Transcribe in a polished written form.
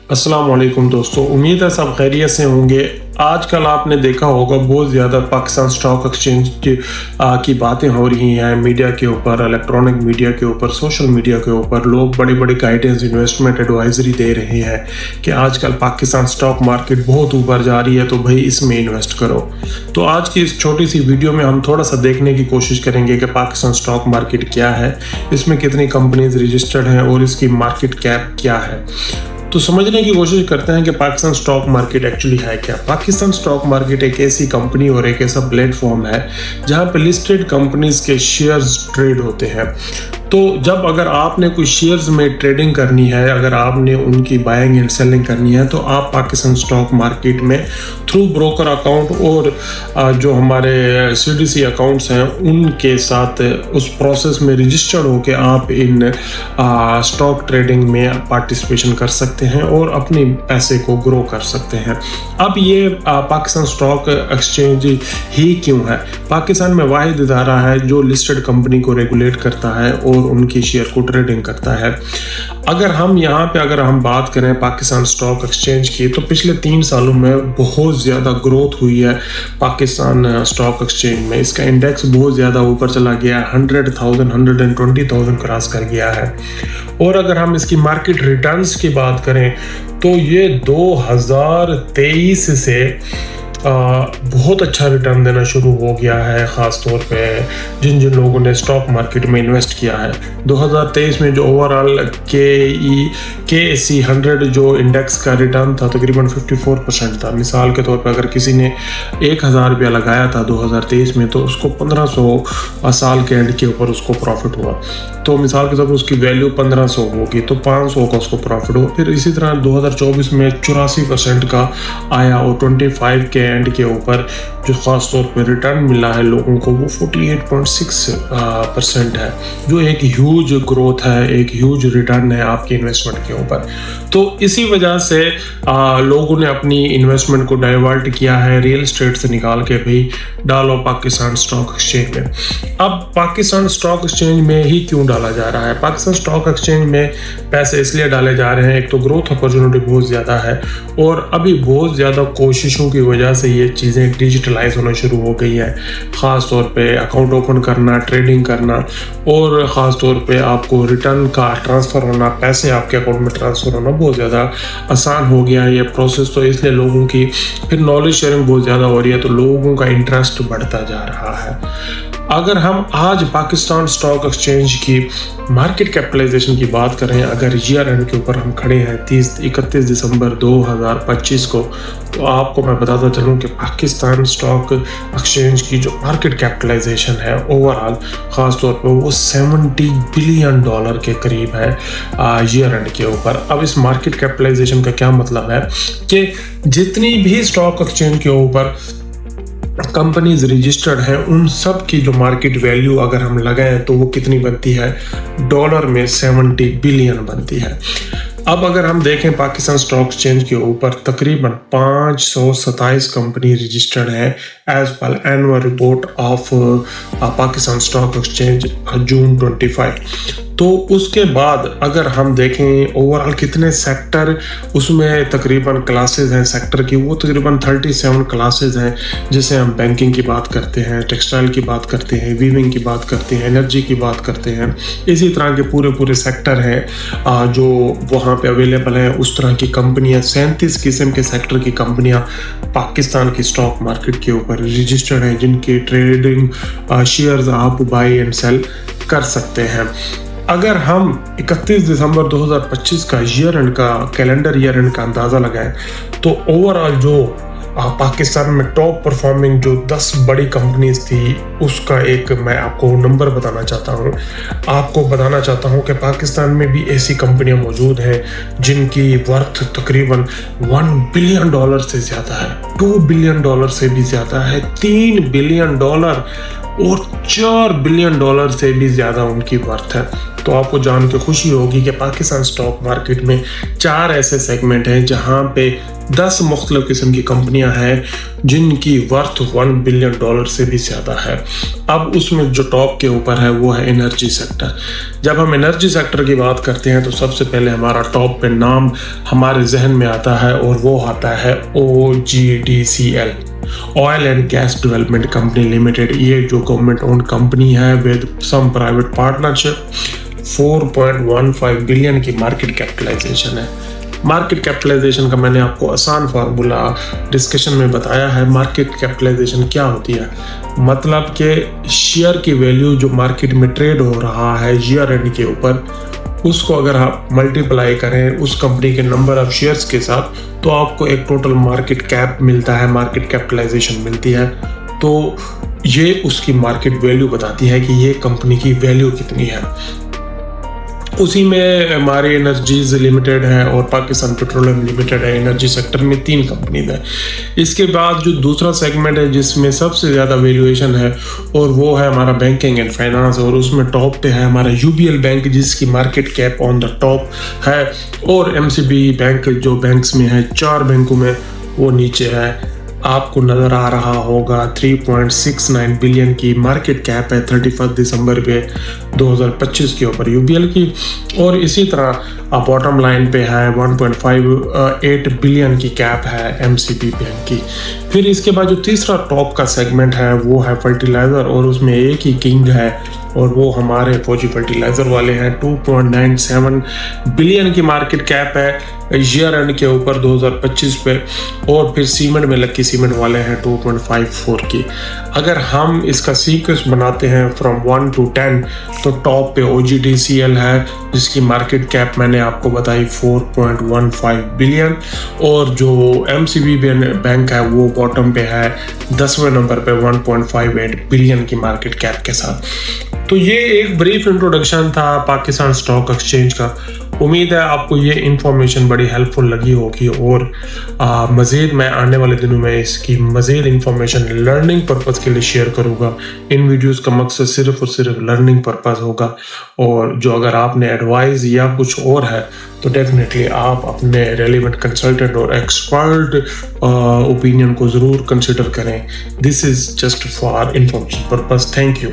अस्सलाम वालेकुम दोस्तों, उम्मीद है सब खैरियत से होंगे। आजकल आपने देखा होगा बहुत ज़्यादा पाकिस्तान स्टॉक एक्सचेंज की बातें हो रही हैं मीडिया के ऊपर, इलेक्ट्रॉनिक मीडिया के ऊपर, सोशल मीडिया के ऊपर। लोग बड़ी बड़ी गाइडेंस, इन्वेस्टमेंट एडवाइजरी दे रहे हैं कि आजकल पाकिस्तान स्टॉक मार्केट बहुत ऊपर जा रही है, तो भाई इसमें इन्वेस्ट करो। तो आज की इस छोटी सी वीडियो में हम थोड़ा सा देखने की कोशिश करेंगे कि पाकिस्तान स्टॉक मार्केट क्या है, इसमें कितनी कंपनीज रजिस्टर्ड हैं और इसकी मार्केट कैप क्या है। तो समझने की कोशिश करते हैं कि पाकिस्तान स्टॉक मार्केट एक्चुअली है क्या। पाकिस्तान स्टॉक मार्केट एक ऐसी कंपनी और एक ऐसा प्लेटफॉर्म है जहां पे लिस्टेड कंपनीज के शेयर्स ट्रेड होते हैं। तो जब अगर आपने कोई शेयर्स में ट्रेडिंग करनी है, अगर आपने उनकी बाइंग एंड सेलिंग करनी है, तो आप पाकिस्तान स्टॉक मार्केट में थ्रू ब्रोकर अकाउंट और जो हमारे CDC अकाउंट्स हैं उनके साथ उस प्रोसेस में रजिस्टर्ड होकर आप इन स्टॉक ट्रेडिंग में पार्टिसिपेशन कर सकते हैं और अपने पैसे को ग्रो कर सकते हैं। अब ये पाकिस्तान स्टॉक एक्सचेंज ही क्यों है? पाकिस्तान में वाहिद इदारा है जो लिस्टेड कंपनी को रेगुलेट करता है और उनकी शेयर को ट्रेडिंग करता है। अगर हम बात करें पाकिस्तान स्टॉक एक्सचेंज की, तो पिछले 3 सालों में बहुत ज़्यादा ग्रोथ हुई है पाकिस्तान स्टॉक एक्सचेंज में। इसका इंडेक्स बहुत ज़्यादा ऊपर चला गया, 100,000 120,000 क्रॉस कर गया है। और अगर हम इसकी मार्केट रिटर्न्स की बात करें तो ये 2023 से बहुत अच्छा रिटर्न देना शुरू हो गया है, ख़ास तौर पे जिन लोगों ने स्टॉक मार्केट में इन्वेस्ट किया है। 2023 में जो ओवरऑल KSE 100 जो इंडेक्स का रिटर्न था तकरीबन 54% था। मिसाल के तौर पे अगर किसी ने 1,000 रुपया लगाया था 2023 में, तो उसको 1500 साल के एंड के ऊपर उसको प्रॉफिट हुआ। तो मिसाल के तौर पर उसकी वैल्यू 1500 होगी, तो 500 का उसको प्रॉफिट हुआ। फिर इसी तरह 2024 में 84% का आया और 25 के एंड के ऊपर जो खास तौर पर रिटर्न मिला है लोगों को वो 48.6% है, जो एक ह्यूज ग्रोथ है, एक ह्यूज रिटर्न है आपके इन्वेस्टमेंट के ऊपर। तो इसी वजह से लोगों ने अपनी इन्वेस्टमेंट को डाइवर्ट किया है रियल एस्टेट से निकाल के भाई डालो पाकिस्तान स्टॉक एक्सचेंज में। अब पाकिस्तान स्टॉक एक्सचेंज में ही क्यों डाला जा रहा है? पाकिस्तान स्टॉक एक्सचेंज में पैसे इसलिए डाले जा रहे हैं, एक तो ग्रोथ अपॉर्चुनिटी बहुत ज़्यादा है और अभी बहुत ज़्यादा कोशिशों की वजह से ये चीज़ें डिजिटलाइज होना शुरू हो गई है। ख़ास तौर पे अकाउंट ओपन करना, ट्रेडिंग करना और ख़ास तौर पे आपको रिटर्न का ट्रांसफ़र होना, पैसे आपके अकाउंट में ट्रांसफ़र होना बहुत ज़्यादा आसान हो गया है ये प्रोसेस। तो इसलिए लोगों की फिर नॉलेज शेयरिंग बहुत ज़्यादा हो रही है, तो लोगों का इंटरेस्ट बढ़ता जा रहा है। अगर हम आज पाकिस्तान स्टॉक एक्सचेंज की मार्केट कैपिटलाइजेशन की बात करें, अगर ईयर एंड के ऊपर हम खड़े हैं 31 दिसंबर 2025 को, तो आपको मैं बताता चलूं कि पाकिस्तान स्टॉक एक्सचेंज की जो मार्केट कैपिटलाइजेशन है ओवरऑल ख़ास तौर पर वो $70 बिलियन के करीब है ईयर एंड के ऊपर। अब इस मार्केट कैपिटलाइजेशन का क्या मतलब है कि जितनी भी स्टॉक एक्सचेंज के ऊपर कंपनीज रजिस्टर्ड हैं उन सब की जो मार्केट वैल्यू अगर हम लगाएं तो वो कितनी बनती है? डॉलर में 70 बिलियन बनती है। अब अगर हम देखें पाकिस्तान स्टॉक एक्सचेंज के ऊपर तकरीबन 527 कंपनी रजिस्टर्ड है as per annual report of Pakistan stock exchange June 25। तो उसके बाद अगर हम देखें ओवरऑल कितने सेक्टर उसमें तकरीबन क्लासेस हैं सेक्टर की, वो तकरीबन 37 क्लासेस हैं। जैसे हम बैंकिंग की बात करते हैं, टेक्सटाइल की बात करते हैं, वीविंग की बात करते हैं, एनर्जी की बात करते हैं, इसी तरह के पूरे सेक्टर हैं जो वहाँ पे अवेलेबल हैं। उस तरह की कंपनियाँ 37 किस्म के सेक्टर की कंपनियाँ पाकिस्तान की स्टॉक मार्केट के ऊपर रजिस्टर्ड हैं, जिनकी ट्रेडिंग शेयर्स आप बाई एंड सेल कर सकते हैं। अगर हम 31 दिसंबर 2025 का ईयर एंड का कैलेंडर ईयर एंड का अंदाज़ा लगाएं तो ओवरऑल जो पाकिस्तान में टॉप परफॉर्मिंग जो 10 बड़ी कंपनीज थी उसका एक मैं आपको नंबर बताना चाहता हूँ। आपको बताना चाहता हूँ कि पाकिस्तान में भी ऐसी कंपनियाँ मौजूद हैं जिनकी वर्थ तकरीबन $1 बिलियन से ज़्यादा है, $2 बिलियन से भी ज़्यादा है, $3 बिलियन और $4 बिलियन से भी ज़्यादा उनकी वर्थ है। तो आपको जान के खुशी होगी कि पाकिस्तान स्टॉक मार्केट में 4 ऐसे सेगमेंट हैं जहां पे 10 मुख्तलिफ किस्म की कंपनियां हैं जिनकी वर्थ $1 बिलियन से भी ज़्यादा है। अब उसमें जो टॉप के ऊपर है वो है एनर्जी सेक्टर। जब हम एनर्जी सेक्टर की बात करते हैं तो सबसे पहले हमारा टॉप पे नाम हमारे जहन में आता है और वो आता है OGDCL, oil and gas development company limited. ये जो गवर्नमेंट ओन्ड कंपनी है with some private partnership, 4.15 billion की मार्केट कैपिटलाइजेशन है। मार्केट कैपिटलाइजेशन का मैंने आपको आसान फार्मूला डिस्कशन में बताया है। मार्केट कैपिटलाइजेशन क्या होती है? मतलब कि शेयर की वैल्यू जो मार्केट में ट्रेड हो रहा है ईयर एंड के ऊपर, उसको अगर आप मल्टीप्लाई करें उस कंपनी के नंबर ऑफ शेयर्स के साथ तो आपको एक टोटल मार्केट कैप मिलता है, मार्केट कैपिटलाइजेशन मिलती है। तो ये उसकी मार्केट वैल्यू बताती है कि ये कंपनी की वैल्यू कितनी है। उसी में हमारी एनर्जीज लिमिटेड है और पाकिस्तान पेट्रोलियम लिमिटेड है। एनर्जी सेक्टर में 3 कंपनीज है। इसके बाद जो दूसरा सेगमेंट है जिसमें सबसे ज़्यादा वैल्यूएशन है और वो है हमारा बैंकिंग एंड फाइनेंस, और उसमें टॉप पे है हमारा UBL बैंक जिसकी market cap on the top है, और MCB बैंक जो बैंक्स में है 4 बैंकों में वो नीचे है। आपको नज़र आ रहा होगा 3.69 बिलियन की मार्केट कैप है 31 दिसंबर पे 2025 के ऊपर UBL की, और इसी तरह बॉटम लाइन पे है 1.58 बिलियन की कैप है MCB बैंक की। फिर इसके बाद जो तीसरा टॉप का सेगमेंट है वो है फर्टिलाइज़र, और उसमें एक ही किंग है और वो हमारे फौजी फर्टिलाइज़र वाले हैं। 2.97 बिलियन की मार्केट कैप है ईयर एंड के ऊपर 2025 पे, और फिर सीमेंट में लक्की सीमेंट वाले हैं 2.54 की। अगर हम इसका सीक्वेंस बनाते हैं फ्रॉम 1 to 10 तो टॉप पे OGDCL है जिसकी मार्केट कैप मैंने आपको बताई 4.15 बिलियन, और जो MCB बैंक है वो बॉटम पे है 10वें नंबर पे 1.58 बिलियन की मार्केट कैप के साथ। तो ये एक ब्रीफ इंट्रोडक्शन था पाकिस्तान स्टॉक एक्सचेंज का। उम्मीद है आपको ये इन्फॉर्मेशन बड़ी हेल्पफुल लगी होगी, और मज़ीद मैं आने वाले दिनों में इसकी मज़ीद इन्फॉर्मेशन लर्निंग पर्पज़ के लिए शेयर करूँगा। इन वीडियोस का मकसद सिर्फ और सिर्फ लर्निंग पर्पज़ होगा, और जो अगर आपने एडवाइस या कुछ और है तो डेफिनेटली आप अपने रेलिवेंट कंसल्टेंट और एक्सपर्ट ओपिनियन को ज़रूर कंसिडर करें। This is just for information purpose. Thank you.